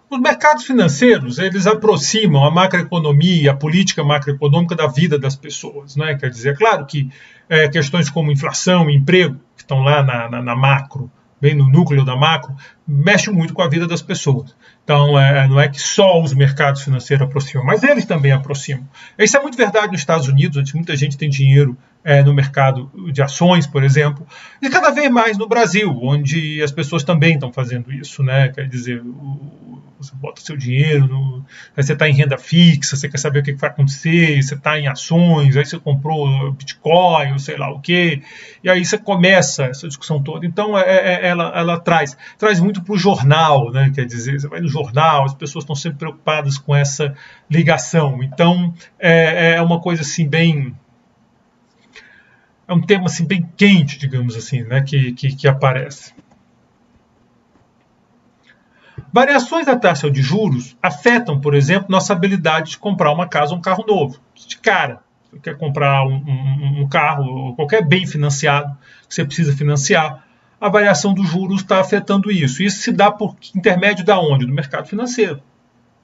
Os mercados financeiros, eles aproximam a macroeconomia, a política macroeconômica da vida das pessoas, né? Quer dizer, é claro que questões como inflação, emprego, que estão lá na macro, bem no núcleo da macro, mexe muito com a vida das pessoas. Então, não é que só os mercados financeiros aproximam, mas eles também aproximam. Isso é muito verdade nos Estados Unidos, onde muita gente tem dinheiro no mercado de ações, por exemplo, e cada vez mais no Brasil, onde as pessoas também estão fazendo isso, né? Quer dizer, você bota seu dinheiro, aí você está em renda fixa, você quer saber o que vai acontecer, você está em ações, aí você comprou Bitcoin, ou sei lá o quê, e aí você começa essa discussão toda. Então, ela traz muito para o jornal, né? Quer dizer, você vai no jornal, as pessoas estão sempre preocupadas com essa ligação. Então, é uma coisa assim bem... É um tema assim, bem quente, digamos assim, né? que aparece. Variações da taxa de juros afetam, por exemplo, nossa habilidade de comprar uma casa ou um carro novo. De cara, você quer comprar um carro ou qualquer bem financiado que você precisa financiar, a variação dos juros está afetando isso. Isso se dá por intermédio da onde? Do mercado financeiro,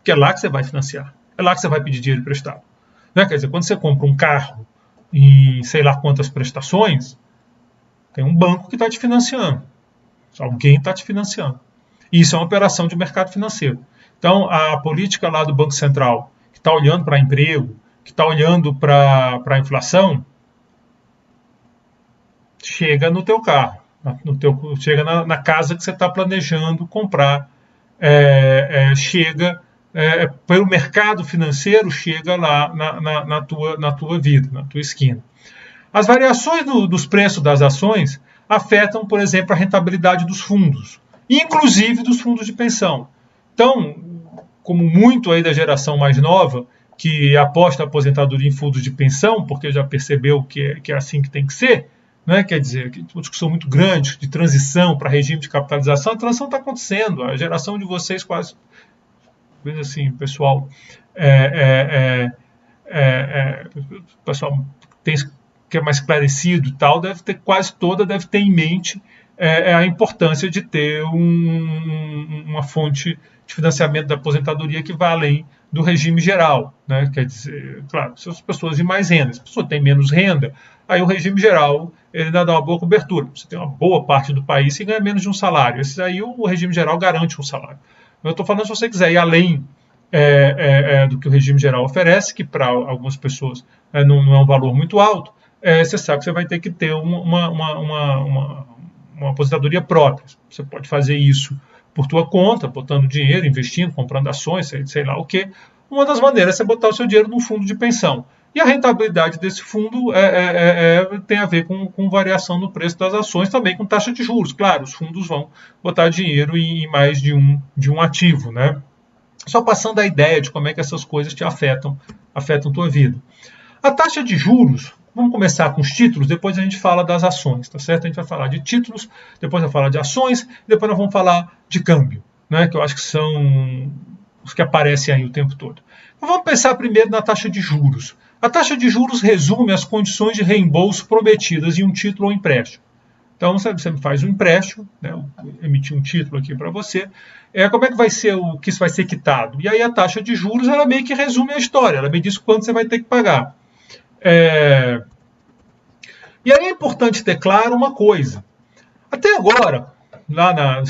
que é lá que você vai financiar, é lá que você vai pedir dinheiro emprestado. Né? Quer dizer, quando você compra um carro em sei lá quantas prestações, tem um banco que está te financiando, alguém está te financiando. Isso é uma operação de mercado financeiro. Então, a política lá do Banco Central, que está olhando para emprego, que está olhando para a inflação, chega no teu carro, chega na casa que você está planejando comprar, chega pelo mercado financeiro, chega lá na tua vida, na tua esquina. As variações dos preços das ações afetam, por exemplo, a rentabilidade dos fundos, inclusive dos fundos de pensão. Então, como muito aí da geração mais nova, que aposta a aposentadoria em fundos de pensão, porque já percebeu que é assim que tem que ser, né? Quer dizer, que uma discussão muito grande de transição para regime de capitalização, a transição está acontecendo, a geração de vocês quase, assim, pessoal, o pessoal que é mais esclarecido e tal, quase toda deve ter em mente a importância de ter uma fonte de financiamento da aposentadoria que vá além do regime geral, né? Quer dizer, claro, se as pessoas de mais renda, se a pessoa tem menos renda, aí o regime geral ele ainda dá uma boa cobertura. Você tem uma boa parte do país que ganha menos de um salário. Esses aí o regime geral garante um salário. Eu estou falando se você quiser ir além do que o regime geral oferece, que para algumas pessoas não é um valor muito alto, você sabe que você vai ter que ter uma aposentadoria própria. Você pode fazer isso por tua conta, botando dinheiro, investindo, comprando ações, sei lá o quê. Uma das maneiras é você botar o seu dinheiro num fundo de pensão. E a rentabilidade desse fundo tem a ver com variação no preço das ações, também com taxa de juros. Claro, os fundos vão botar dinheiro em mais de um ativo, né? Só passando a ideia de como é que essas coisas te afetam tua vida. A taxa de juros, vamos começar com os títulos, depois a gente fala das ações, tá certo? A gente vai falar de títulos, depois vai falar de ações, depois nós vamos falar de câmbio, né? Que eu acho que são os que aparecem aí o tempo todo. Então vamos pensar primeiro na taxa de juros. A taxa de juros resume as condições de reembolso prometidas em um título ou empréstimo. Então, você faz um empréstimo, né, eu emiti um título aqui para você, como é que vai ser que isso vai ser quitado? E aí a taxa de juros, ela meio que resume a história, ela me diz quanto você vai ter que pagar. E aí é importante ter claro uma coisa. Até agora, lá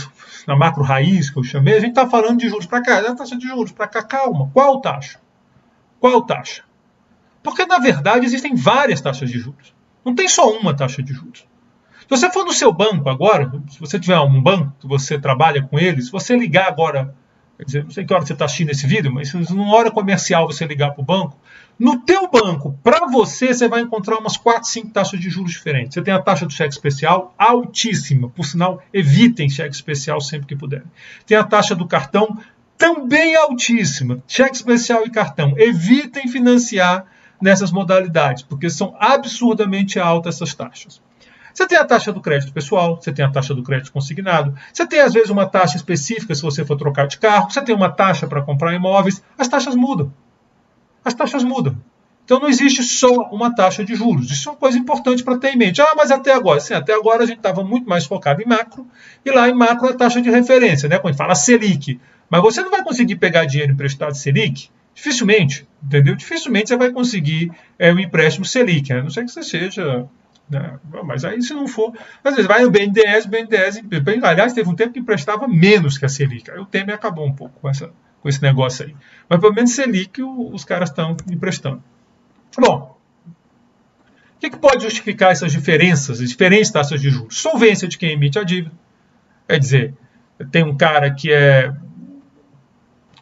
na macro raiz que eu chamei, a gente está falando de juros para cá, a taxa de juros para cá, calma, qual taxa? Qual taxa? Porque, na verdade, existem várias taxas de juros. Não tem só uma taxa de juros. Se você for no seu banco agora, se você tiver um banco que você trabalha com ele, se você ligar agora, quer dizer, não sei que hora você está assistindo esse vídeo, mas se numa hora comercial você ligar para o banco, no teu banco, para você vai encontrar umas 4, 5 taxas de juros diferentes. Você tem a taxa do cheque especial, altíssima, por sinal, evitem cheque especial sempre que puderem. Tem a taxa do cartão, também altíssima, cheque especial e cartão. Evitem financiar nessas modalidades, porque são absurdamente altas essas taxas. Você tem a taxa do crédito pessoal, você tem a taxa do crédito consignado, você tem às vezes uma taxa específica se você for trocar de carro, você tem uma taxa para comprar imóveis, as taxas mudam. As taxas mudam. Então não existe só uma taxa de juros. Isso é uma coisa importante para ter em mente. Mas até agora? Sim, até agora a gente estava muito mais focado em macro, e lá em macro é a taxa de referência, né? Quando a gente fala Selic. Mas você não vai conseguir pegar dinheiro emprestado Selic? Dificilmente, entendeu? Dificilmente você vai conseguir um empréstimo Selic, né? A não sei que você seja... Né? Mas aí se não for... Às vezes vai no BNDES, aliás, teve um tempo que emprestava menos que a Selic. Aí o Temer acabou um pouco com esse negócio aí. Mas pelo menos Selic os caras estão emprestando. Bom, o que pode justificar essas diferenças, as diferentes taxas de juros? Solvência de quem emite a dívida. Quer dizer, tem um cara que é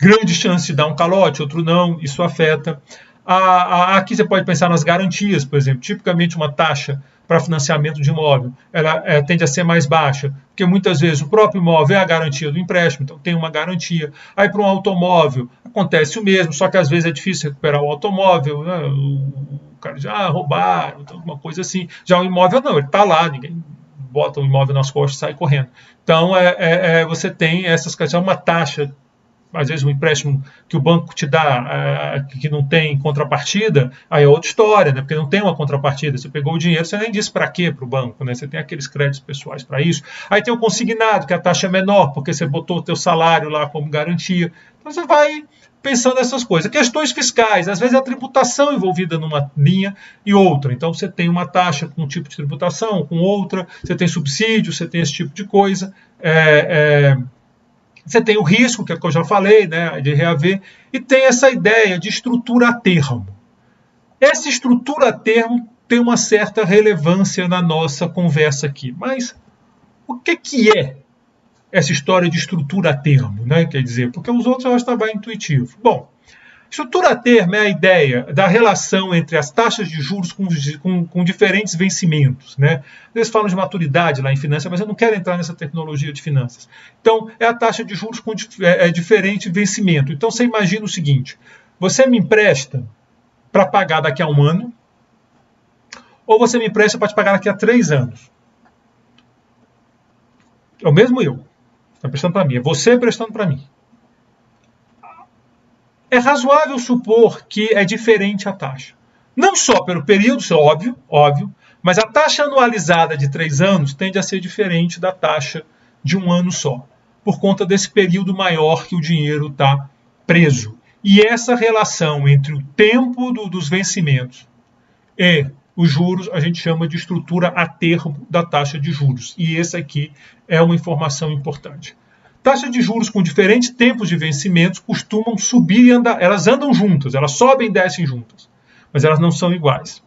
grande chance de dar um calote, outro não, isso afeta. Aqui você pode pensar nas garantias, por exemplo. Tipicamente uma taxa para financiamento de imóvel, ela tende a ser mais baixa, porque muitas vezes o próprio imóvel é a garantia do empréstimo, então tem uma garantia. Aí para um automóvel acontece o mesmo, só que às vezes é difícil recuperar o automóvel, né? O cara já roubaram, alguma coisa assim. Já o imóvel não, ele está lá, ninguém bota o imóvel nas costas e sai correndo. Então você tem essas questões, uma taxa, às vezes um empréstimo que o banco te dá que não tem contrapartida, aí é outra história, né? Porque não tem uma contrapartida. Você pegou o dinheiro, você nem disse para quê para o banco, né? Você tem aqueles créditos pessoais para isso. Aí tem o consignado, que a taxa é menor, porque você botou o teu salário lá como garantia. Então você vai pensando nessas coisas. Questões fiscais, às vezes a tributação envolvida numa linha e outra. Então você tem uma taxa com um tipo de tributação, com outra, você tem subsídio, você tem esse tipo de coisa. Você tem o risco, que é o que eu já falei, né, de reaver, e tem essa ideia de estrutura a termo. Essa estrutura a termo tem uma certa relevância na nossa conversa aqui. Mas o que é essa história de estrutura a termo? Né? Quer dizer, porque os outros eu acho que está bem intuitivo. Bom, estrutura a termo é a ideia da relação entre as taxas de juros com diferentes vencimentos. Né? Às vezes falam de maturidade lá em finanças, mas eu não quero entrar nessa tecnologia de finanças. Então, é a taxa de juros com diferente vencimento. Então, você imagina o seguinte, você me empresta para pagar daqui a 1 ano, ou você me empresta para te pagar daqui a 3 anos. É o mesmo eu. Está prestando para mim. É você prestando para mim. É razoável supor que é diferente a taxa. Não só pelo período, isso é óbvio, mas a taxa anualizada de 3 anos tende a ser diferente da taxa de 1 ano só, por conta desse período maior que o dinheiro está preso. E essa relação entre o tempo dos vencimentos e os juros, a gente chama de estrutura a termo da taxa de juros. E essa aqui é uma informação importante. Taxas de juros com diferentes tempos de vencimentos costumam subir e andar. Elas andam juntas, elas sobem e descem juntas, mas elas não são iguais.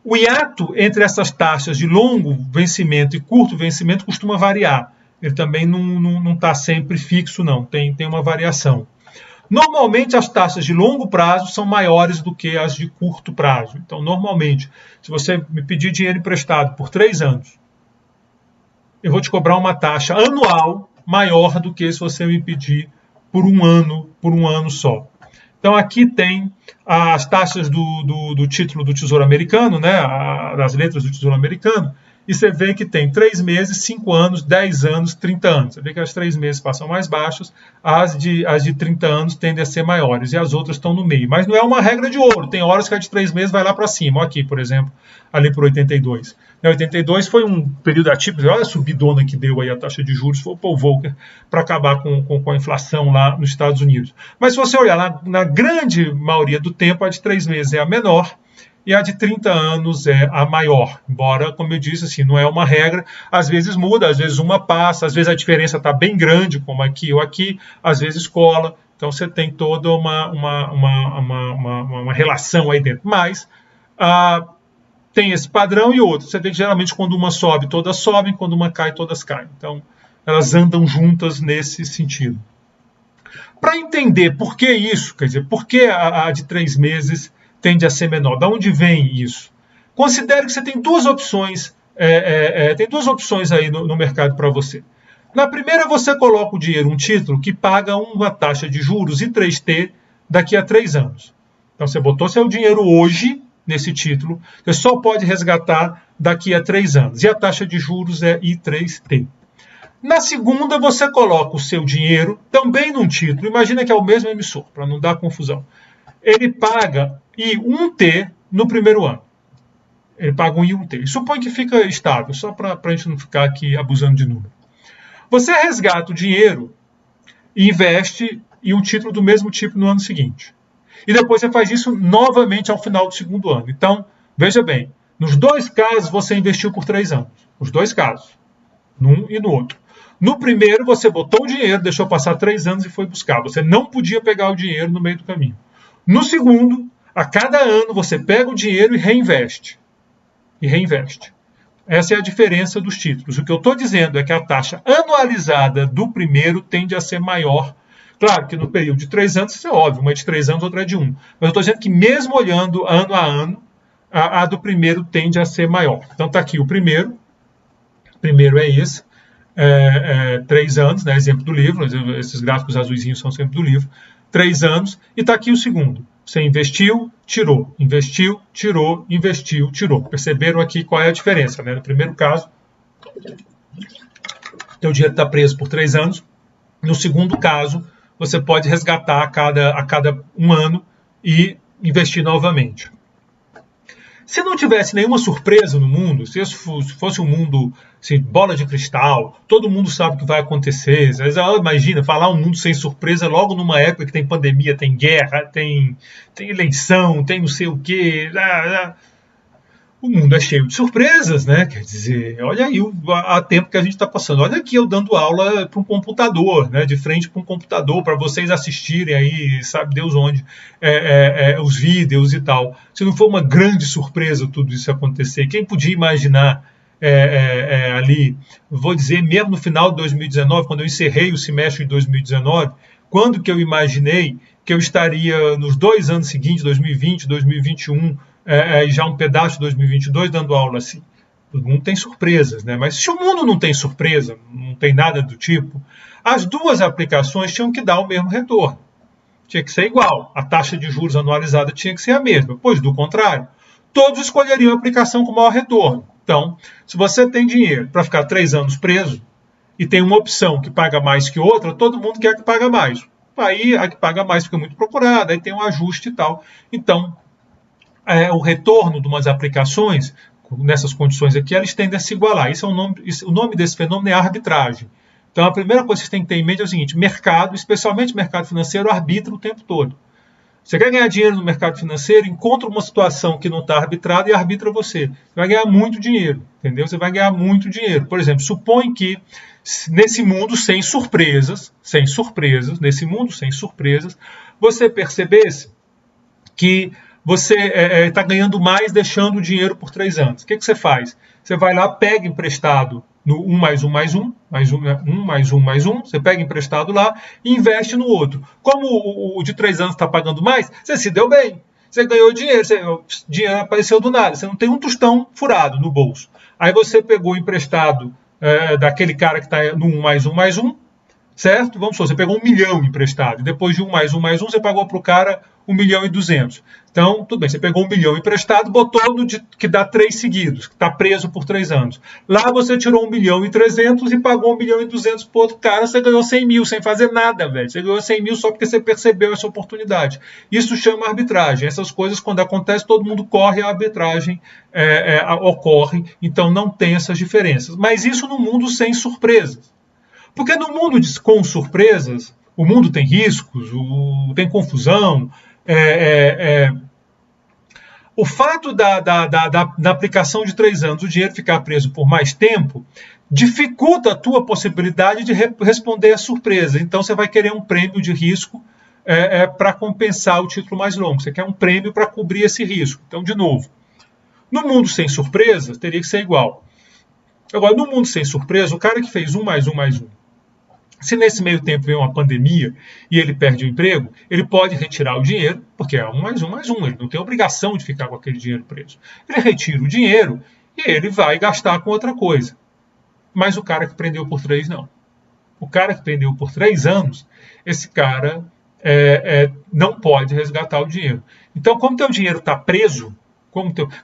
O hiato entre essas taxas de longo vencimento e curto vencimento costuma variar. Ele também não está sempre fixo, não. Tem uma variação. Normalmente, as taxas de longo prazo são maiores do que as de curto prazo. Então, normalmente, se você me pedir dinheiro emprestado por 3 anos, eu vou te cobrar uma taxa anual maior do que se você me pedir por um ano só. Então aqui tem as taxas do título do Tesouro Americano, né, das letras do Tesouro Americano, e você vê que tem 3 meses, 5 anos, 10 anos, 30 anos. Você vê que as 3 meses passam mais baixas, as de 30 anos tendem a ser maiores, e as outras estão no meio. Mas não é uma regra de ouro, tem horas que a de 3 meses vai lá para cima. Aqui, por exemplo, ali por 82. 82 foi um período atípico, olha a subidona que deu aí a taxa de juros, foi o Paul Volcker para acabar com a inflação lá nos Estados Unidos. Mas se você olhar, na grande maioria do tempo, a de 3 meses é a menor, e a de 30 anos é a maior. Embora, como eu disse, assim, não é uma regra, às vezes muda, às vezes uma passa, às vezes a diferença está bem grande, como aqui ou aqui, às vezes cola. Então você tem toda uma relação aí dentro. Mas tem esse padrão e outro. Você vê que geralmente quando uma sobe, todas sobem, quando uma cai, todas caem. Então elas andam juntas nesse sentido. Para entender por que isso, quer dizer, por que a de 3 meses tende a ser menor. De onde vem isso? Considere que você tem 2 opções, tem 2 opções aí no mercado para você. Na primeira, você coloca o dinheiro, um título que paga uma taxa de juros I3T daqui a 3 anos. Então você botou seu dinheiro hoje nesse título, você só pode resgatar daqui a 3 anos. E a taxa de juros é I3T. Na segunda, você coloca o seu dinheiro também num título. Imagina que é o mesmo emissor, para não dar confusão. ele paga I1T no primeiro ano. Ele paga um I1T. Supõe que fica estável, só para a gente não ficar aqui abusando de número. Você resgata o dinheiro e investe em um título do mesmo tipo no ano seguinte. E depois você faz isso novamente ao final do segundo ano. Então, veja bem, nos dois casos você investiu por 3 anos. Os dois casos. Num e no outro. No primeiro, você botou o dinheiro, deixou passar 3 anos e foi buscar. Você não podia pegar o dinheiro no meio do caminho. No segundo, a cada ano você pega o dinheiro e reinveste. Essa é a diferença dos títulos. O que eu estou dizendo é que a taxa anualizada do primeiro tende a ser maior. Claro que no período de 3 anos, isso é óbvio, uma é de 3 anos, outra é de 1. Mas eu estou dizendo que mesmo olhando ano a ano, a do primeiro tende a ser maior. Então está aqui o primeiro. O primeiro é esse. 3 anos, né, exemplo do livro, esses gráficos azuisinhos são sempre do livro. 3 anos. E está aqui o segundo. Você investiu, tirou, investiu, tirou, investiu, tirou. Perceberam aqui qual é a diferença, né? No primeiro caso, teu dinheiro está preso por 3 anos. No segundo caso, você pode resgatar a cada 1 ano e investir novamente. Se não tivesse nenhuma surpresa no mundo, se fosse um mundo assim, bola de cristal, todo mundo sabe o que vai acontecer. Imagina, falar um mundo sem surpresa logo numa época que tem pandemia, tem guerra, tem eleição, tem não sei o quê. O mundo é cheio de surpresas, né? Quer dizer, olha aí a tempo que a gente está passando. Olha aqui eu dando aula para um computador, né? De frente para um computador, para vocês assistirem aí, sabe Deus onde, os vídeos e tal. Se não for uma grande surpresa tudo isso acontecer, quem podia imaginar ali, vou dizer, mesmo no final de 2019, quando eu encerrei o semestre de 2019, quando que eu imaginei que eu estaria nos 2 anos seguintes, 2020, 2021, já um pedaço de 2022 dando aula assim. O mundo tem surpresas, né? Mas se o mundo não tem surpresa, não tem nada do tipo, as duas aplicações tinham que dar o mesmo retorno. Tinha que ser igual. A taxa de juros anualizada tinha que ser a mesma. Pois, do contrário, todos escolheriam a aplicação com maior retorno. Então, se você tem dinheiro para ficar 3 anos preso e tem uma opção que paga mais que outra, todo mundo quer que paga mais. Aí a que paga mais fica muito procurada, aí tem um ajuste e tal. Então, o retorno de umas aplicações, nessas condições aqui, elas tendem a se igualar. O nome desse fenômeno é arbitragem. Então, a primeira coisa que vocês têm que ter em mente é o seguinte: mercado, especialmente mercado financeiro, arbitra o tempo todo. Você quer ganhar dinheiro no mercado financeiro, encontra uma situação que não está arbitrada e arbitra você. Você vai ganhar muito dinheiro, entendeu? Você vai ganhar muito dinheiro. Por exemplo, supõe que nesse mundo sem surpresas, você percebesse que você está ganhando mais deixando o dinheiro por 3 anos. O que você faz? Você vai lá, pega emprestado no 1 mais 1 mais 1, mais 1 mais 1 mais 1, você pega emprestado lá e investe no outro. Como o de 3 anos está pagando mais, você se deu bem. Você ganhou dinheiro, dinheiro apareceu do nada, você não tem um tostão furado no bolso. Aí você pegou emprestado daquele cara que está no 1 mais 1 mais 1, certo? Vamos supor, você pegou 1 milhão emprestado, e depois de 1 mais 1 mais 1, você pagou para o cara 1 milhão e 200. Então, tudo bem, você pegou 1 milhão emprestado, botou no que dá 3 seguidos, que está preso por 3 anos. Lá você tirou 1 milhão e 300 e pagou 1 milhão e 200 para outro cara, você ganhou 100 mil sem fazer nada, velho. Você ganhou 100 mil só porque você percebeu essa oportunidade. Isso chama arbitragem. Essas coisas, quando acontecem, todo mundo corre, a arbitragem ocorre, então não tem essas diferenças. Mas isso no mundo sem surpresas. Porque no mundo com surpresas, o mundo tem riscos, tem confusão. O fato da aplicação de 3 anos, o dinheiro ficar preso por mais tempo, dificulta a tua possibilidade de responder à surpresa. Então você vai querer um prêmio de risco para compensar o título mais longo. Você quer um prêmio para cobrir esse risco. Então, de novo, no mundo sem surpresas, teria que ser igual. Agora, no mundo sem surpresa, o cara que fez 1 mais 1 mais 1, se nesse meio tempo vem uma pandemia e ele perde o emprego, ele pode retirar o dinheiro, porque é 1 mais 1 mais 1, ele não tem obrigação de ficar com aquele dinheiro preso. Ele retira o dinheiro e ele vai gastar com outra coisa. Mas o cara que prendeu por 3, não. O cara que prendeu por 3 anos, esse cara não pode resgatar o dinheiro. Então, como teu dinheiro está preso,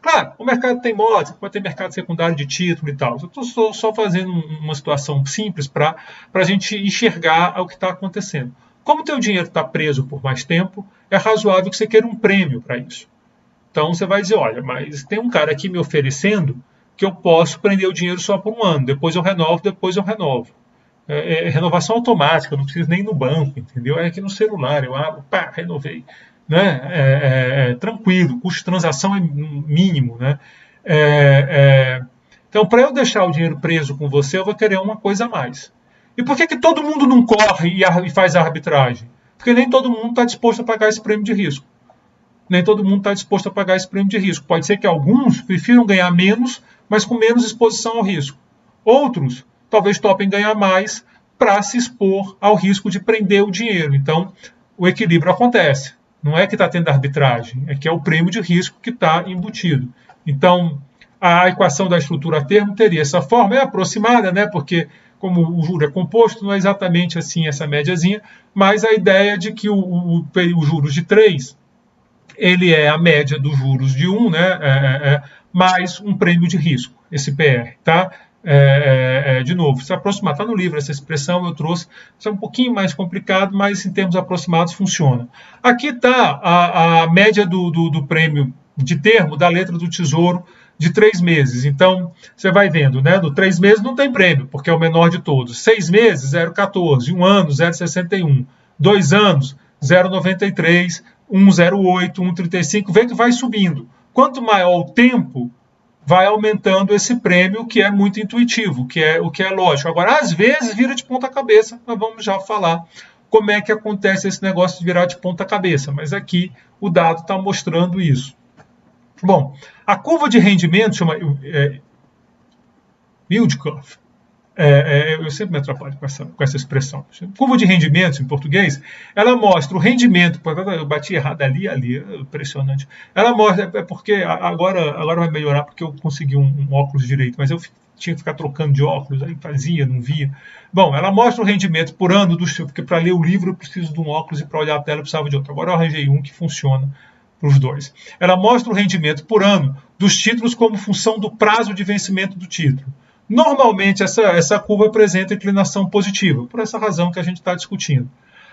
claro, o mercado tem modos, pode ter mercado secundário de título e tal. Eu estou só fazendo uma situação simples para a gente enxergar o que está acontecendo. Como o teu dinheiro está preso por mais tempo, é razoável que você queira um prêmio para isso. Então você vai dizer, olha, mas tem um cara aqui me oferecendo que eu posso prender o dinheiro só por um ano, depois eu renovo, renovação automática, eu não preciso nem ir no banco, entendeu? É aqui no celular, eu abro, pá, renovei. Né? Tranquilo, o custo de transação é mínimo. Né? Então, para eu deixar o dinheiro preso com você, eu vou querer uma coisa a mais. E por que todo mundo não corre e faz a arbitragem? Porque nem todo mundo está disposto a pagar esse prêmio de risco. Nem todo mundo está disposto a pagar esse prêmio de risco. Pode ser que alguns prefiram ganhar menos, mas com menos exposição ao risco. Outros talvez topem ganhar mais para se expor ao risco de prender o dinheiro. Então, o equilíbrio acontece. Não é que está tendo arbitragem, é que é o prêmio de risco que está embutido. Então, a equação da estrutura a termo teria essa forma, é aproximada, né? Porque como o juro é composto, não é exatamente assim essa médiazinha, mas a ideia de que o juros de 3, ele é a média dos juros de 1, né? Mais um prêmio de risco, esse PR, tá? De novo, se aproximar, está no livro essa expressão, eu trouxe, isso é um pouquinho mais complicado, mas em termos aproximados funciona. Aqui está a média do prêmio de termo da letra do Tesouro de 3 meses. Então, você vai vendo, né? No 3 meses não tem prêmio, porque é o menor de todos. 6 meses, 0,14. 1 ano, 0,61. 2 anos, 0,93. 1,08, 1,35. Vê que vai subindo. Quanto maior o tempo, vai aumentando esse prêmio, que é muito intuitivo, o que é lógico. Agora, às vezes, vira de ponta cabeça. Nós vamos já falar como é que acontece esse negócio de virar de ponta cabeça. Mas aqui o dado está mostrando isso. Bom, a curva de rendimento chama yield curve. Eu sempre me atrapalho com essa expressão. Curva de rendimentos, em português, ela mostra o rendimento. Eu bati errado ali, impressionante. Ela mostra, porque agora vai melhorar, porque eu consegui um óculos direito, mas eu tinha que ficar trocando de óculos, aí fazia, não via. Bom, ela mostra o rendimento por ano, porque para ler o livro eu preciso de um óculos e para olhar a tela eu precisava de outro. Agora eu arranjei um que funciona para os dois. Ela mostra o rendimento por ano dos títulos como função do prazo de vencimento do título. Normalmente, essa curva apresenta inclinação positiva, por essa razão que a gente está discutindo.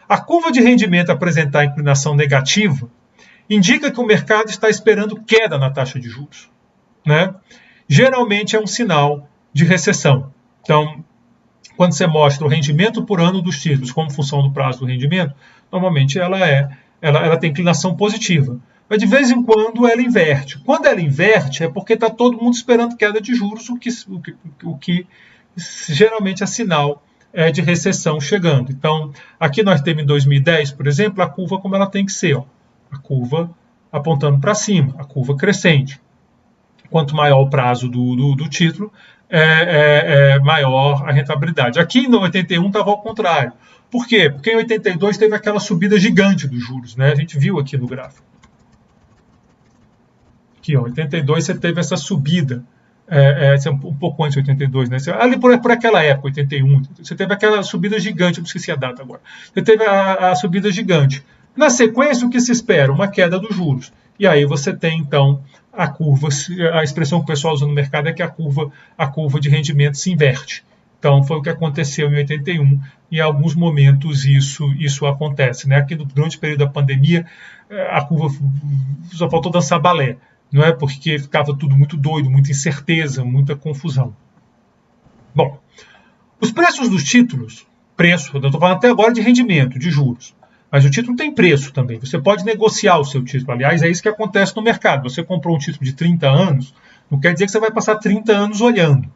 A curva de rendimento apresentar inclinação negativa indica que o mercado está esperando queda na taxa de juros. Né? Geralmente é um sinal de recessão. Então, quando você mostra o rendimento por ano dos títulos como função do prazo do rendimento, normalmente ela tem inclinação positiva. Mas de vez em quando ela inverte. Quando ela inverte é porque está todo mundo esperando queda de juros, o que geralmente é sinal de recessão chegando. Então, aqui nós temos em 2010, por exemplo, a curva como ela tem que ser. Ó. A curva apontando para cima, a curva crescente. Quanto maior o prazo do título, maior a rentabilidade. Aqui no 81 estava ao contrário. Por quê? Porque em 82 teve aquela subida gigante dos juros. Né? A gente viu aqui no gráfico. Aqui, em 82 você teve essa subida, um pouco antes de 82, né? Ali por aquela época, 81, você teve aquela subida gigante, eu não esqueci a data agora. Você teve a subida gigante. Na sequência, o que se espera? Uma queda dos juros. E aí você tem, então, a curva, a expressão que o pessoal usa no mercado é que a curva de rendimento se inverte. Então, foi o que aconteceu em 81, e em alguns momentos isso acontece. Né? Aqui, durante o período da pandemia, a curva só faltou dançar balé. Não é porque ficava tudo muito doido, muita incerteza, muita confusão. Bom, os preços dos títulos, eu estou falando até agora de rendimento, de juros, mas o título tem preço também. Você pode negociar o seu título. Aliás, é isso que acontece no mercado. Você comprou um título de 30 anos, não quer dizer que você vai passar 30 anos olhando.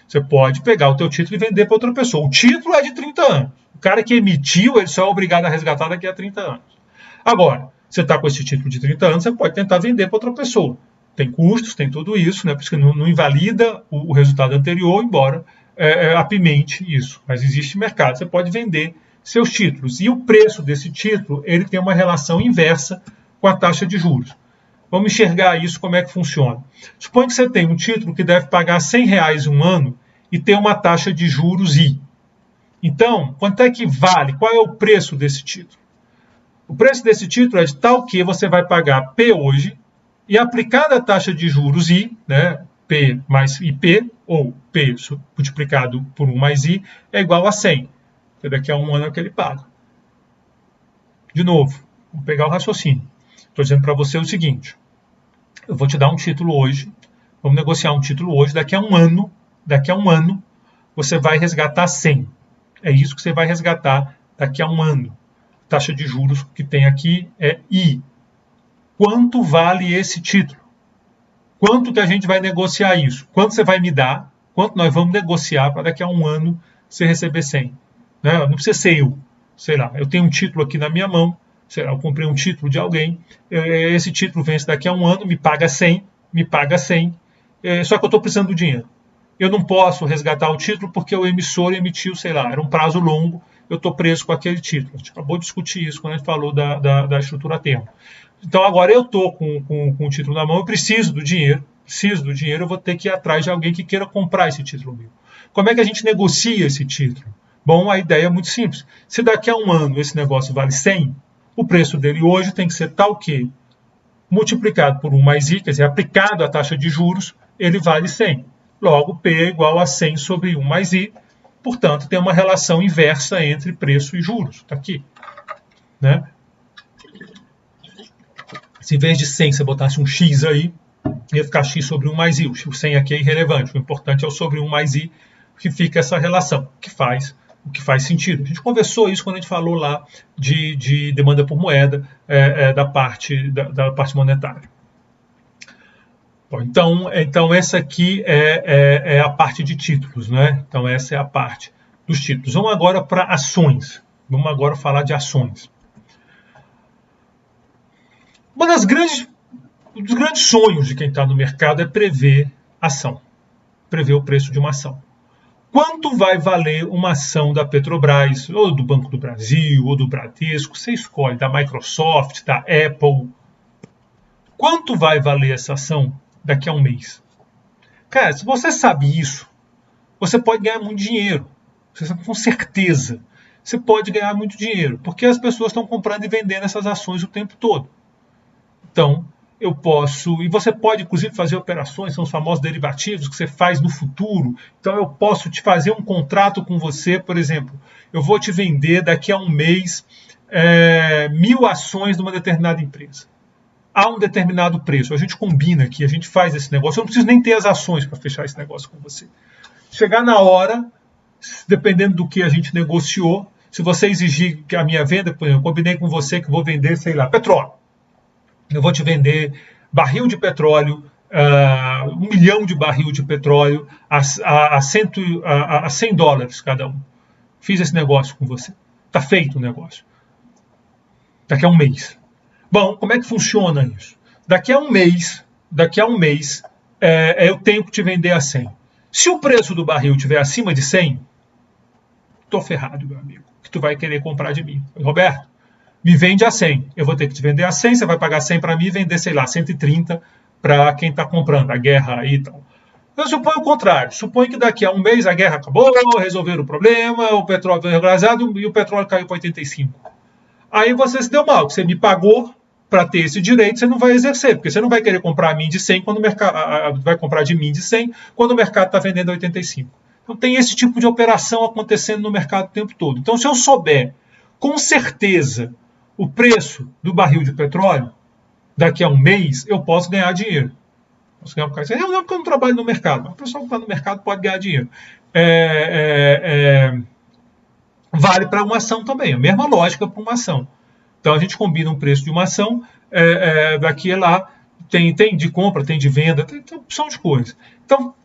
Você pode pegar o teu título e vender para outra pessoa. O título é de 30 anos. O cara que emitiu, ele só é obrigado a resgatar daqui a 30 anos. Agora, você está com esse título de 30 anos, você pode tentar vender para outra pessoa. Tem custos, tem tudo isso, né? Porque não invalida o resultado anterior, embora apimente isso. Mas existe mercado, você pode vender seus títulos. E o preço desse título, ele tem uma relação inversa com a taxa de juros. Vamos enxergar isso, como é que funciona. Suponha que você tem um título que deve pagar R$100 um ano e tem uma taxa de juros I. Então, quanto é que vale? Qual é o preço desse título? O preço desse título é de tal que você vai pagar P hoje e aplicada a taxa de juros I, né, P mais IP, ou P multiplicado por 1 mais I, é igual a 100. Porque daqui a um ano é o que ele paga. De novo, vamos pegar o raciocínio. Estou dizendo para você o seguinte, eu vou te dar um título hoje, vamos negociar um título hoje, daqui a um ano, você vai resgatar 100. É isso que você vai resgatar daqui a um ano. A taxa de juros que tem aqui é I. Quanto vale esse título? Quanto que a gente vai negociar isso? Quanto você vai me dar? Quanto nós vamos negociar para daqui a um ano você receber 100? Né? Não precisa ser eu. Sei lá, eu tenho um título aqui na minha mão, sei lá, eu comprei um título de alguém, esse título vence daqui a um ano, me paga 100, só que eu estou precisando do dinheiro. Eu não posso resgatar o título porque o emissor emitiu, sei lá, era um prazo longo, eu estou preso com aquele título. A gente acabou de discutir isso quando a gente falou da estrutura a termo. Então agora eu estou com o título na mão, eu preciso do dinheiro, eu vou ter que ir atrás de alguém que queira comprar esse título meu. Como é que a gente negocia esse título? Bom, a ideia é muito simples. Se daqui a um ano esse negócio vale 100, o preço dele hoje tem que ser tal que, multiplicado por 1 mais I, quer dizer, aplicado a taxa de juros, ele vale 100. Logo, P é igual a 100 sobre 1 mais I. Portanto, tem uma relação inversa entre preço e juros. Está aqui. Né? Se em vez de 100 você botasse um X aí, ia ficar X sobre 1 mais I. O 100 aqui é irrelevante. O importante é o sobre 1 mais I, que fica essa relação, o que faz sentido. A gente conversou isso quando a gente falou lá de demanda por moeda da parte monetária. Bom, então essa aqui é a parte de títulos, né? Então essa é a parte dos títulos. Vamos agora para ações. Vamos agora falar de ações. Um dos grandes sonhos de quem está no mercado é prever ação, prever o preço de uma ação. Quanto vai valer uma ação da Petrobras, ou do Banco do Brasil, ou do Bradesco, você escolhe, da Microsoft, da Apple. Quanto vai valer essa ação daqui a um mês? Cara, se você sabe isso, você pode ganhar muito dinheiro. Você sabe com certeza. Você pode ganhar muito dinheiro, porque as pessoas estão comprando e vendendo essas ações o tempo todo. Então, eu posso, e você pode inclusive fazer operações, são os famosos derivativos que você faz no futuro. Então eu posso te fazer um contrato com você, por exemplo, eu vou te vender daqui a um mês 1000 ações de uma determinada empresa. A um determinado preço, a gente combina aqui, a gente faz esse negócio, eu não preciso nem ter as ações para fechar esse negócio com você. Chegar na hora, dependendo do que a gente negociou, se você exigir que a minha venda, por exemplo, eu combinei com você que vou vender, sei lá, petróleo. Eu vou te vender barril de petróleo, 1 milhão de barril de petróleo a $100 cada um. Fiz esse negócio com você. Está feito o negócio. Daqui a um mês. Bom, como é que funciona isso? Daqui a um mês, eu tenho que te vender a 100. Se o preço do barril estiver acima de 100, estou ferrado, meu amigo. Que tu vai querer comprar de mim. Roberto, me vende a 100. Eu vou ter que te vender a 100, você vai pagar 100 para mim e vender, sei lá, 130 para quem está comprando, a guerra aí e tal. Eu suponho o contrário. Suponho que daqui a um mês a guerra acabou, resolveram o problema, o petróleo foi regularizado e o petróleo caiu para 85. Aí você se deu mal, que você me pagou para ter esse direito, você não vai exercer, porque você não vai querer comprar a mim de 100 quando o mercado vai comprar de mim de 100 quando o mercado está vendendo a 85. Então tem esse tipo de operação acontecendo no mercado o tempo todo. Então se eu souber com certeza o preço do barril de petróleo, daqui a um mês, eu posso ganhar dinheiro. Posso ganhar porque eu não trabalho no mercado, mas o pessoal que está no mercado pode ganhar dinheiro. Vale para uma ação também, a mesma lógica para uma ação. Então a gente combina um preço de uma ação, daqui a lá, tem de compra, tem de venda, tem opção de coisas. Então,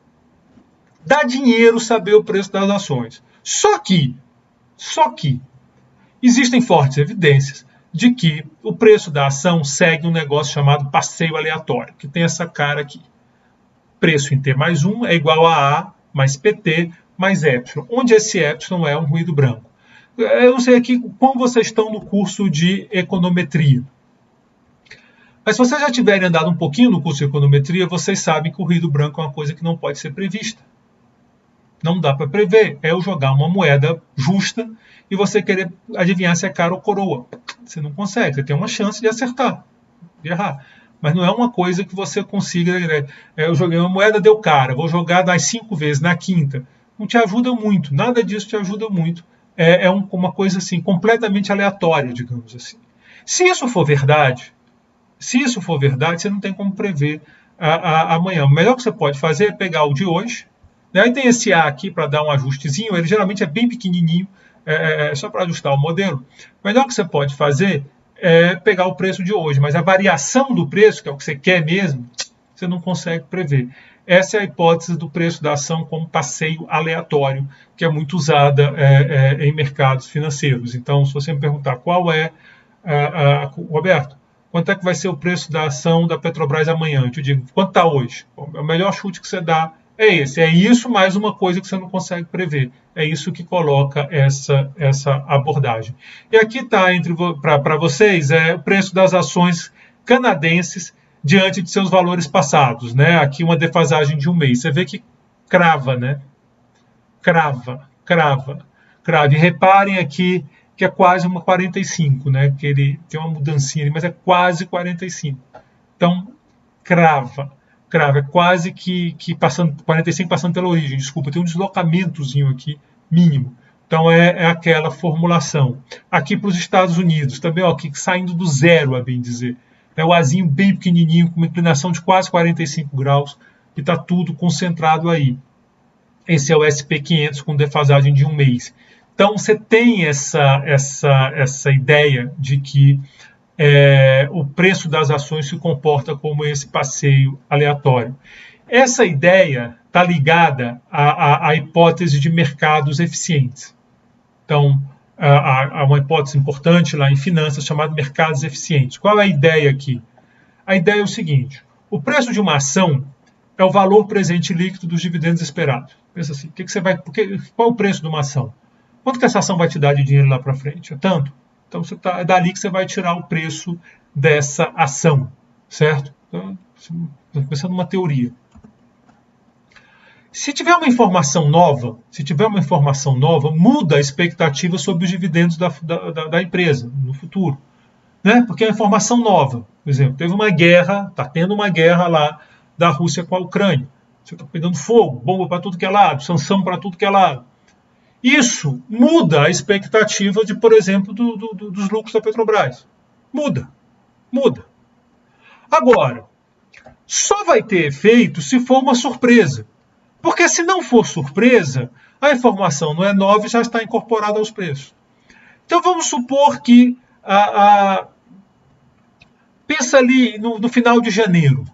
dá dinheiro saber o preço das ações. Só que, existem fortes evidências de que o preço da ação segue um negócio chamado passeio aleatório, que tem essa cara aqui. Preço em T mais 1 é igual a mais PT mais Epsilon, onde esse Epsilon é um ruído branco. Eu não sei aqui como vocês estão no curso de econometria. Mas se vocês já tiverem andado um pouquinho no curso de econometria, vocês sabem que o ruído branco é uma coisa que não pode ser prevista. Não dá para prever. É eu jogar uma moeda justa e você querer adivinhar se é cara ou coroa. Você não consegue. Você tem uma chance de acertar, de errar. Mas não é uma coisa que você consiga... Eu joguei uma moeda, deu cara. Vou jogar das 5 vezes, na quinta. Não te ajuda muito. Nada disso te ajuda muito. Uma coisa assim, completamente aleatória, digamos assim. Se isso for verdade, você não tem como prever amanhã. O melhor que você pode fazer é pegar o de hoje, né? Aí tem esse A aqui para dar um ajustezinho, ele geralmente é bem pequenininho, só para ajustar o modelo. O melhor que você pode fazer é pegar o preço de hoje, mas a variação do preço, que é o que você quer mesmo, você não consegue prever. Essa é a hipótese do preço da ação como passeio aleatório, que é muito usada em mercados financeiros. Então, se você me perguntar qual é, Roberto, quanto é que vai ser o preço da ação da Petrobras amanhã? Eu te digo, quanto está hoje? O melhor chute que você dá é esse. É isso mais uma coisa que você não consegue prever. É isso que coloca essa abordagem. E aqui está para vocês o preço das ações canadenses diante de seus valores passados, né? Aqui uma defasagem de um mês. Você vê que crava, né? Crava. E reparem aqui que é quase uma 45, né? Que ele tem uma mudancinha ali, mas é quase 45. Então, crava. É quase que passando 45 passando pela origem. Desculpa, tem um deslocamentozinho aqui mínimo. Então é aquela formulação. Aqui para os Estados Unidos, também aqui saindo do zero, a bem dizer. É o Azinho bem pequenininho, com uma inclinação de quase 45 graus, e está tudo concentrado aí. Esse é o SP500 com defasagem de um mês. Então você tem essa ideia de que o preço das ações se comporta como esse passeio aleatório. Essa ideia está ligada à hipótese de mercados eficientes. Então, há uma hipótese importante lá em finanças chamada mercados eficientes. Qual é a ideia aqui? A ideia é o seguinte: o preço de uma ação é o valor presente líquido dos dividendos esperados. Pensa assim, qual é o preço de uma ação? Quanto que essa ação vai te dar de dinheiro lá para frente? É tanto? Então é dali que você vai tirar o preço dessa ação, certo? Então, pensando numa teoria. Se tiver uma informação nova, muda a expectativa sobre os dividendos da empresa no futuro, né? Porque é uma informação nova. Por exemplo, teve uma guerra, está tendo uma guerra lá da Rússia com a Ucrânia. Você está pegando fogo, bomba para tudo que é lado, sanção para tudo que é lado. Isso muda a expectativa de, por exemplo, dos lucros da Petrobras. Muda. Agora, só vai ter efeito se for uma surpresa. Porque se não for surpresa, a informação não é nova e já está incorporada aos preços. Então vamos supor que pensa ali no final de janeiro.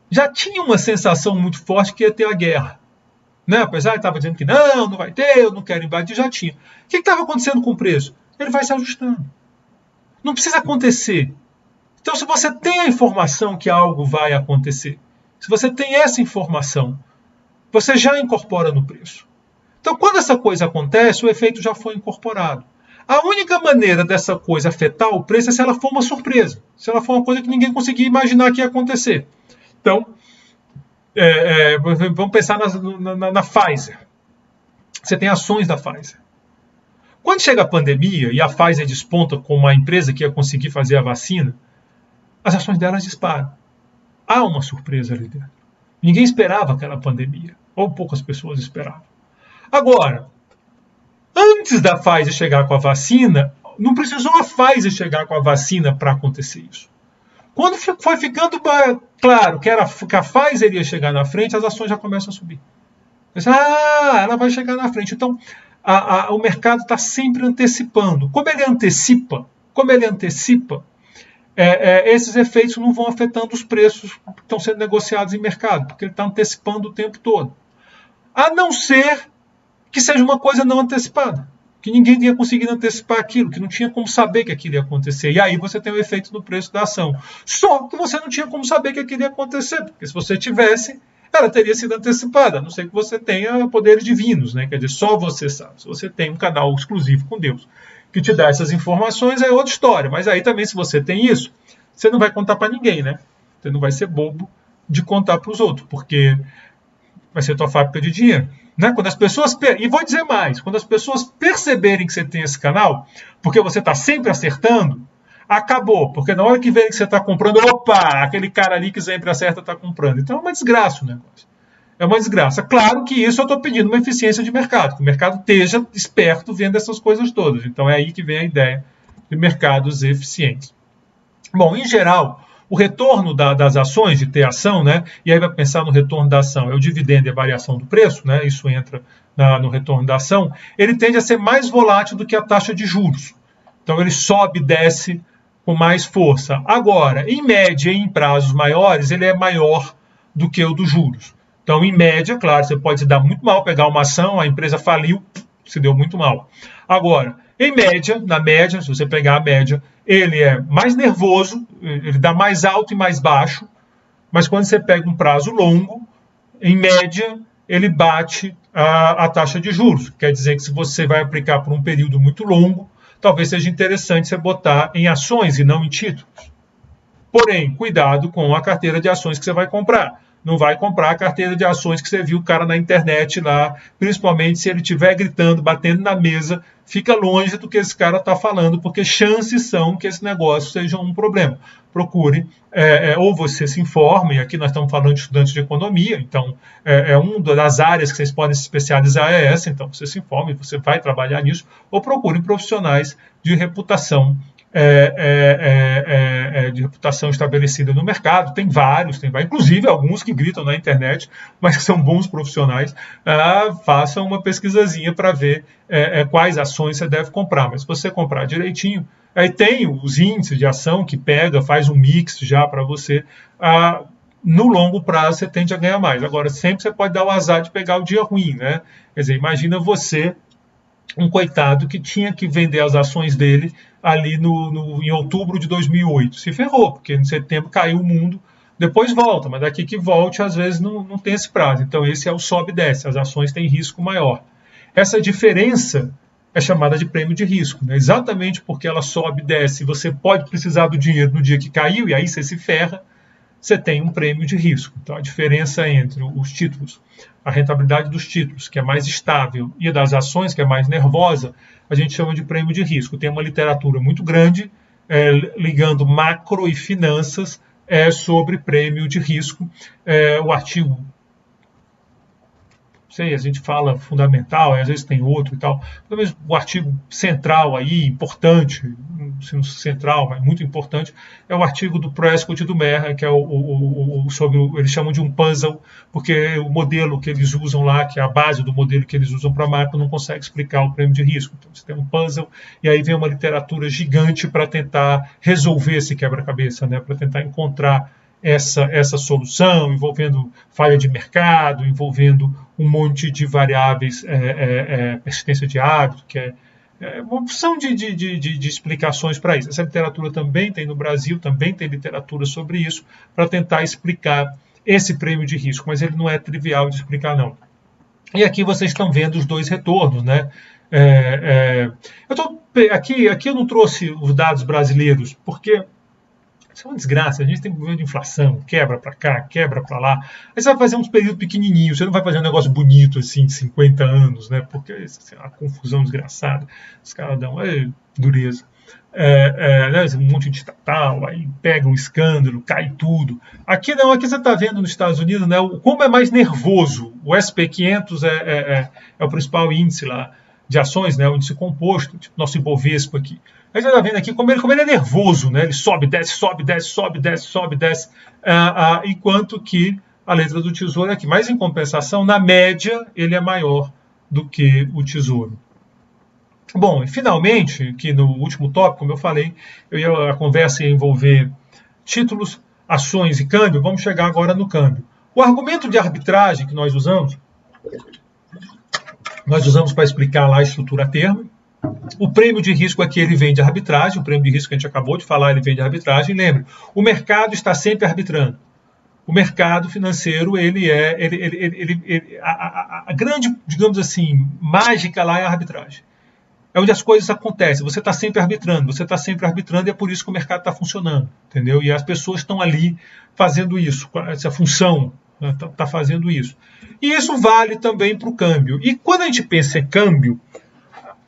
Já tinha uma sensação muito forte que ia ter a guerra. Né? Apesar de estava dizendo que não vai ter, eu não quero invadir, já tinha. O que estava acontecendo com o preço? Ele vai se ajustando. Não precisa acontecer. Então, se você tem a informação que algo vai acontecer, se você tem essa informação, você já incorpora no preço. Então, quando essa coisa acontece, o efeito já foi incorporado. A única maneira dessa coisa afetar o preço é se ela for uma surpresa, se ela for uma coisa que ninguém conseguia imaginar que ia acontecer. Então, vamos pensar na Pfizer. Você tem ações da Pfizer. Quando chega a pandemia e a Pfizer desponta como uma empresa que ia conseguir fazer a vacina, as ações delas disparam. Há uma surpresa ali dentro. Ninguém esperava aquela pandemia, ou poucas pessoas esperavam. Agora, antes da Pfizer chegar com a vacina, não precisou a Pfizer chegar com a vacina para acontecer isso. Quando foi ficando claro que a Pfizer ia chegar na frente, as ações já começam a subir. Ela vai chegar na frente. Então, o mercado está sempre antecipando. Como ele antecipa, esses efeitos não vão afetando os preços que estão sendo negociados em mercado, porque ele está antecipando o tempo todo. A não ser que seja uma coisa não antecipada, que ninguém tinha conseguido antecipar aquilo, que não tinha como saber que aquilo ia acontecer. E aí você tem o efeito no preço da ação. Só que você não tinha como saber que aquilo ia acontecer, porque se você tivesse, ela teria sido antecipada, a não ser que você tenha poderes divinos, né? Quer dizer, só você sabe. Se você tem um canal exclusivo com Deus que te dá essas informações, é outra história. Mas aí também, se você tem isso, você não vai contar para ninguém, né? Você não vai ser bobo de contar para os outros, porque vai ser tua fábrica de dinheiro. Né? Quando as pessoas, e vou dizer mais, quando as pessoas perceberem que você tem esse canal, porque você está sempre acertando, acabou, porque na hora que vem que você está comprando, opa, aquele cara ali que sempre acerta está comprando. Então é uma desgraça o negócio. É uma desgraça. Claro que isso eu estou pedindo uma eficiência de mercado, que o mercado esteja esperto vendo essas coisas todas. Então é aí que vem a ideia de mercados eficientes. Bom, em geral, o retorno das ações de ter ação, né? E aí vai pensar no retorno da ação, é o dividendo e a variação do preço, né? Isso entra no retorno da ação. Ele tende a ser mais volátil do que a taxa de juros. Então ele sobe e desce com mais força. Agora, em média e em prazos maiores, ele é maior do que o dos juros. Então, em média, claro, você pode se dar muito mal, pegar uma ação, a empresa faliu, se deu muito mal. Agora, em média, na média, se você pegar a média, ele é mais nervoso, ele dá mais alto e mais baixo, mas quando você pega um prazo longo, em média, ele bate a taxa de juros. Quer dizer que se você vai aplicar por um período muito longo, talvez seja interessante você botar em ações e não em títulos. Porém, cuidado com a carteira de ações que você vai comprar. Não vai comprar a carteira de ações que você viu o cara na internet lá, principalmente se ele estiver gritando, batendo na mesa, fica longe do que esse cara está falando, porque chances são que esse negócio seja um problema. Procure, ou você se informe, aqui nós estamos falando de estudantes de economia, então uma das áreas que vocês podem se especializar é essa, então você se informe, você vai trabalhar nisso, ou procure profissionais de reputação de reputação estabelecida no mercado. Tem vários, inclusive alguns que gritam na internet, mas que são bons profissionais. Façam uma pesquisazinha para ver quais ações você deve comprar. Mas se você comprar direitinho, aí tem os índices de ação que pega, faz um mix já para você. No longo prazo você tende a ganhar mais. Agora, sempre você pode dar o azar de pegar o dia ruim, né? Quer dizer, imagina você, um coitado que tinha que vender as ações dele ali em outubro de 2008. Se ferrou, porque em setembro caiu o mundo, depois volta, mas daqui que volte, às vezes não tem esse prazo. Então esse é o sobe e desce, as ações têm risco maior. Essa diferença é chamada de prêmio de risco, né? Exatamente porque ela sobe e desce, você pode precisar do dinheiro no dia que caiu, e aí você se ferra, você tem um prêmio de risco. Então a diferença entre os títulos, a rentabilidade dos títulos, que é mais estável, e das ações, que é mais nervosa, a gente chama de prêmio de risco. Tem uma literatura muito grande ligando macro e finanças sobre prêmio de risco. O artigo, a gente fala fundamental, às vezes tem outro e tal. Talvez o artigo central aí, importante, central, mas muito importante, é o artigo do Prescott e do Merra, que é sobre eles chamam de um puzzle, porque o modelo que eles usam lá, que é a base do modelo que eles usam para macro, não consegue explicar o prêmio de risco. Então você tem um puzzle e aí vem uma literatura gigante para tentar resolver esse quebra-cabeça, né? Para tentar encontrar essa solução, envolvendo falha de mercado, envolvendo um monte de variáveis, persistência de hábito, que é uma opção de explicações para isso. Essa literatura também tem no Brasil, também tem literatura sobre isso, para tentar explicar esse prêmio de risco, mas ele não é trivial de explicar, não. E aqui vocês estão vendo os dois retornos, né? Aqui eu não trouxe os dados brasileiros, porque isso é uma desgraça, a gente tem um problema de inflação, quebra para cá, quebra para lá. Aí você vai fazer uns períodos pequenininhos, você não vai fazer um negócio bonito assim, de 50 anos, né? Porque assim, é uma confusão desgraçada. Os caras dão dureza. Um monte de estatal, aí pega um escândalo, cai tudo. Aqui não, aqui você está vendo nos Estados Unidos, né? Como é mais nervoso. O SP500 é o principal índice lá de ações, né? O índice composto, tipo nosso Ibovespa aqui. Aí você está vendo aqui como ele é nervoso, né? Ele sobe, desce, sobe, desce, sobe, desce, sobe, desce, enquanto que a letra do Tesouro é aqui. Mas, em compensação, na média, ele é maior do que o Tesouro. Bom, e finalmente, que no último tópico, como eu falei, a conversa ia envolver títulos, ações e câmbio. Vamos chegar agora no câmbio. O argumento de arbitragem que nós usamos para explicar lá a estrutura a termo. O prêmio de risco aqui ele vem de arbitragem, o prêmio de risco que a gente acabou de falar ele vem de arbitragem. Lembre, o mercado está sempre arbitrando. O mercado financeiro, a grande, digamos assim, mágica lá é a arbitragem. É onde as coisas acontecem. Você está sempre arbitrando e é por isso que o mercado está funcionando, entendeu? E as pessoas estão ali fazendo isso, essa função está fazendo isso. E isso vale também para o câmbio. E quando a gente pensa em câmbio,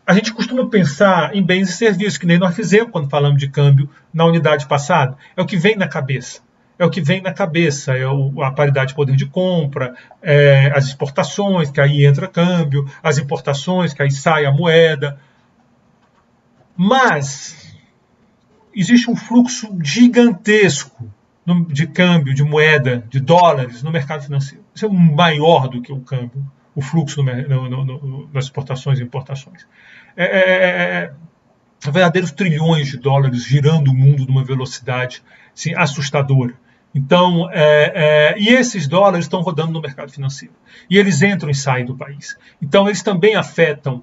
a gente costuma pensar em bens e serviços, que nem nós fizemos quando falamos de câmbio na unidade passada. É o que vem na cabeça. A paridade de poder de compra, as exportações, que aí entra câmbio, as importações, que aí sai a moeda. Mas existe um fluxo gigantesco de câmbio, de moeda, de dólares no mercado financeiro. Isso é maior do que o câmbio, o fluxo nas exportações e importações. Verdadeiros trilhões de dólares girando o mundo numa velocidade assim, assustadora. Então, e esses dólares estão rodando no mercado financeiro. E eles entram e saem do país. Então, eles também afetam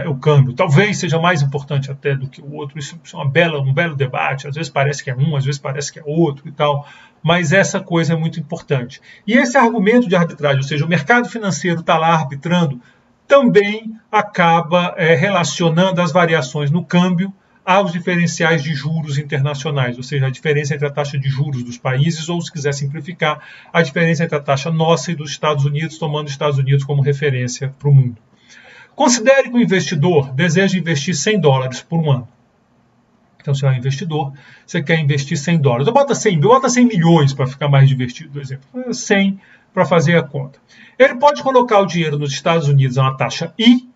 o câmbio. Talvez seja mais importante até do que o outro. Isso é um belo debate. Às vezes parece que é um, às vezes parece que é outro e tal. Mas essa coisa é muito importante. E esse argumento de arbitragem, ou seja, o mercado financeiro está lá arbitrando, também acaba relacionando as variações no câmbio aos diferenciais de juros internacionais, ou seja, a diferença entre a taxa de juros dos países, ou, se quiser simplificar, a diferença entre a taxa nossa e dos Estados Unidos, tomando os Estados Unidos como referência para o mundo. Considere que o investidor deseja investir $100 por um ano. Então, você é um investidor, você quer investir $100. Bota 100 milhões para ficar mais divertido, por exemplo. 100 para fazer a conta. Ele pode colocar o dinheiro nos Estados Unidos a uma taxa I,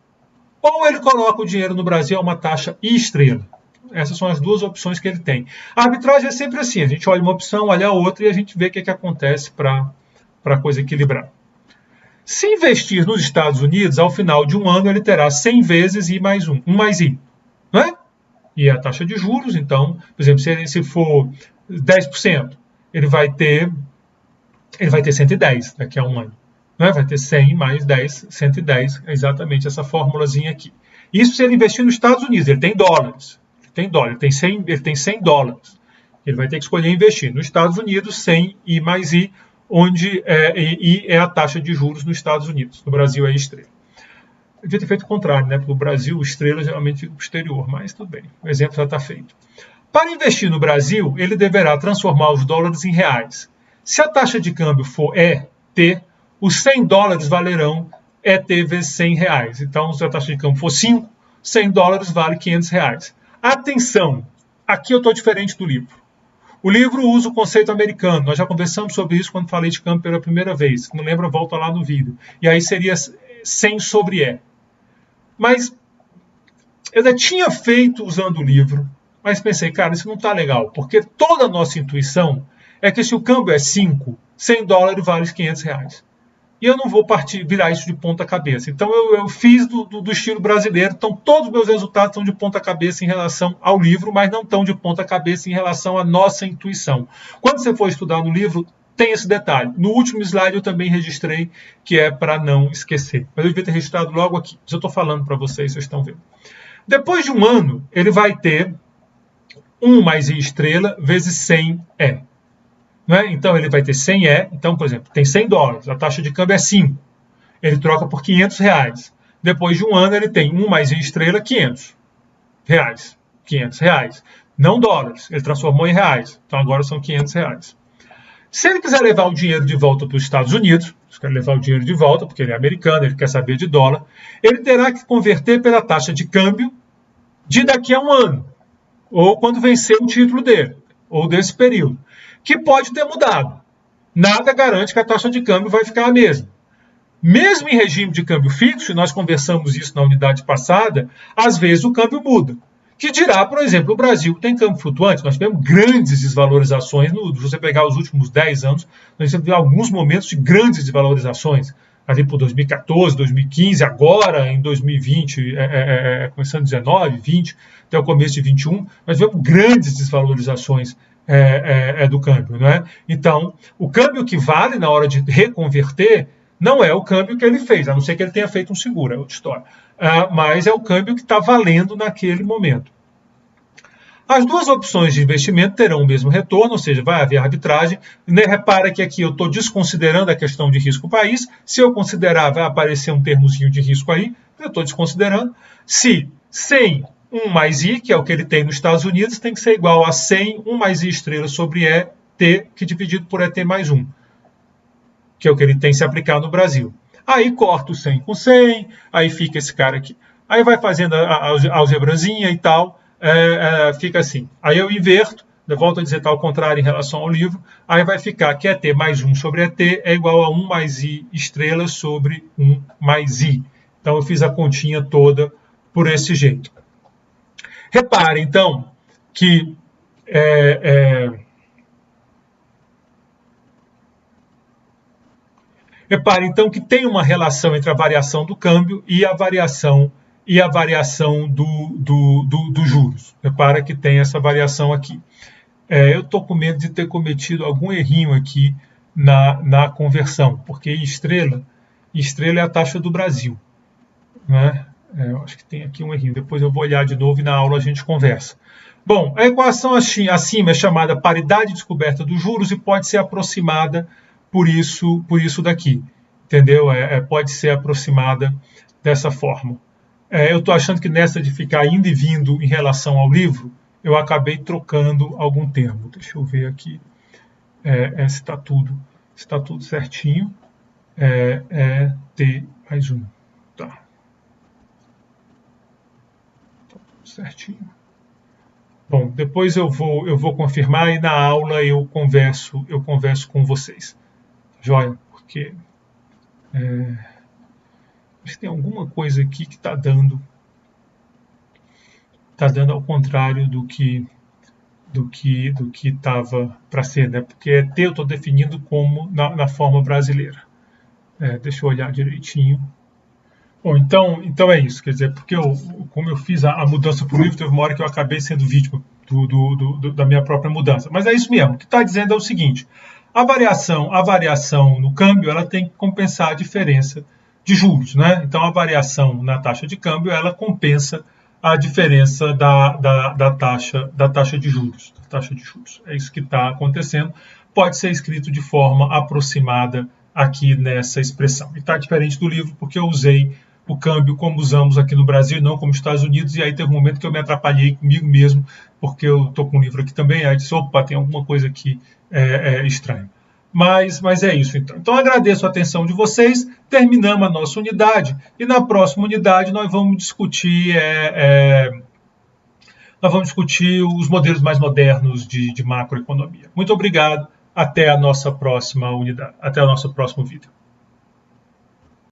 ou ele coloca o dinheiro no Brasil a uma taxa I estrela. Essas são as duas opções que ele tem. A arbitragem é sempre assim, a gente olha uma opção, olha a outra e a gente vê o que acontece para a coisa equilibrar. Se investir nos Estados Unidos, ao final de um ano ele terá 100 vezes I mais 1 mais I. Não é? E a taxa de juros, então, por exemplo, se for 10%, ele vai ter 110 daqui a um ano. Não é? Vai ter 100 mais 10, 110, é exatamente essa formulazinha aqui. Isso se ele investir nos Estados Unidos, ele tem dólares. Ele tem 100 dólares. Ele vai ter que escolher investir nos Estados Unidos, 100 I mais I, onde I é a taxa de juros nos Estados Unidos. No Brasil é estrela. Eu devia ter feito o contrário, né? Porque o Brasil, estrela geralmente fica para o exterior, mas tudo bem, o exemplo já está feito. Para investir no Brasil, ele deverá transformar os dólares em reais. Se a taxa de câmbio for ET, os 100 dólares valerão ET vezes 100 reais. Então, se a taxa de câmbio for 5, 100 dólares vale 500 reais. Atenção, aqui eu estou diferente do livro. O livro usa o conceito americano. Nós já conversamos sobre isso quando falei de câmbio pela primeira vez. Se não lembra, volta lá no vídeo. E aí seria 100 sobre E. Mas eu já tinha feito usando o livro, mas pensei, cara, isso não está legal, porque toda a nossa intuição é que se o câmbio é 5, 100 dólares vale 500 reais. E eu não vou virar isso de ponta cabeça. Então eu fiz do estilo brasileiro. Então todos os meus resultados estão de ponta cabeça em relação ao livro, mas não estão de ponta cabeça em relação à nossa intuição. Quando você for estudar no livro, tem esse detalhe. No último slide eu também registrei, que é para não esquecer. Mas eu devia ter registrado logo aqui. Mas eu estou falando para vocês estão vendo. Depois de um ano, ele vai ter 1 mais I estrela vezes 100 E. Então, ele vai ter 100 E. Então, por exemplo, tem 100 dólares. A taxa de câmbio é 5. Ele troca por 500 reais. Depois de um ano, ele tem 1 mais I estrela, 500 reais. 500 reais. Não dólares. Ele transformou em reais. Então, agora são 500 reais. Se ele quiser levar o dinheiro de volta para os Estados Unidos, se quer levar o dinheiro de volta, porque ele é americano, ele quer saber de dólar, ele terá que converter pela taxa de câmbio de daqui a um ano, ou quando vencer o título dele, ou desse período, que pode ter mudado. Nada garante que a taxa de câmbio vai ficar a mesma. Mesmo em regime de câmbio fixo, e nós conversamos isso na unidade passada, às vezes o câmbio muda. Que dirá, por exemplo, o Brasil tem câmbio flutuante, nós tivemos grandes desvalorizações, se você pegar os últimos 10 anos, nós tivemos alguns momentos de grandes desvalorizações, ali por 2014, 2015, agora em 2020, começando 19, 20, até o começo de 21, nós tivemos grandes desvalorizações do câmbio. Não é? Então, o câmbio que vale na hora de reconverter não é o câmbio que ele fez, a não ser que ele tenha feito um seguro, é outra história. Mas é o câmbio que está valendo naquele momento. As duas opções de investimento terão o mesmo retorno, ou seja, vai haver arbitragem. Repara que aqui eu estou desconsiderando a questão de risco país. Se eu considerar, vai aparecer um termozinho de risco aí, eu estou desconsiderando. Se 100, 1 mais I, que é o que ele tem nos Estados Unidos, tem que ser igual a 100, 1 mais I estrela sobre ET, que dividido por ET mais 1, que é o que ele tem se aplicar no Brasil. Aí corta o 100 com 100, aí fica esse cara aqui. Aí vai fazendo a algebrazinha e tal, fica assim. Aí eu inverto, volto a dizer tal contrário em relação ao livro, aí vai ficar que ET mais 1 sobre ET é igual a 1 mais I estrela sobre 1 mais I. Então eu fiz a continha toda por esse jeito. Repare, então, que Repare, então, que tem uma relação entre a variação do câmbio e a variação dos juros. Repara que tem essa variação aqui. Eu estou com medo de ter cometido algum errinho aqui na conversão, porque estrela é a taxa do Brasil, né? Eu acho que tem aqui um errinho. Depois eu vou olhar de novo e na aula a gente conversa. Bom, a equação acima é chamada paridade descoberta dos juros e pode ser aproximada por isso daqui, entendeu? Pode ser aproximada dessa forma. Eu estou achando que nessa de ficar indo e vindo em relação ao livro, eu acabei trocando algum termo. Deixa eu ver aqui se está tudo certinho. T mais 1. Tá. Tá tudo certinho. Bom, depois eu vou confirmar e na aula eu converso com vocês. Joia? Porque acho que tem alguma coisa aqui que está dando ao contrário do que estava para ser, né? Porque T eu estou definindo como na forma brasileira. Deixa eu olhar direitinho. Bom, então é isso, quer dizer, porque como eu fiz a mudança para o livro, teve uma hora que eu acabei sendo vítima da minha própria mudança. Mas é isso mesmo, o que está dizendo é o seguinte, a variação no câmbio, ela tem que compensar a diferença de juros, né? Então a variação na taxa de câmbio, ela compensa a diferença da taxa de juros. É isso que está acontecendo. Pode ser escrito de forma aproximada aqui nessa expressão. E está diferente do livro porque eu usei o câmbio como usamos aqui no Brasil, não como nos Estados Unidos, e aí teve um momento que eu me atrapalhei comigo mesmo, porque eu estou com um livro aqui também, aí eu disse, opa, tem alguma coisa aqui estranha. Mas é isso, então. Então, agradeço a atenção de vocês, terminamos a nossa unidade, e na próxima unidade nós vamos discutir os modelos mais modernos de macroeconomia. Muito obrigado, até a nossa próxima unidade, até o nosso próximo vídeo.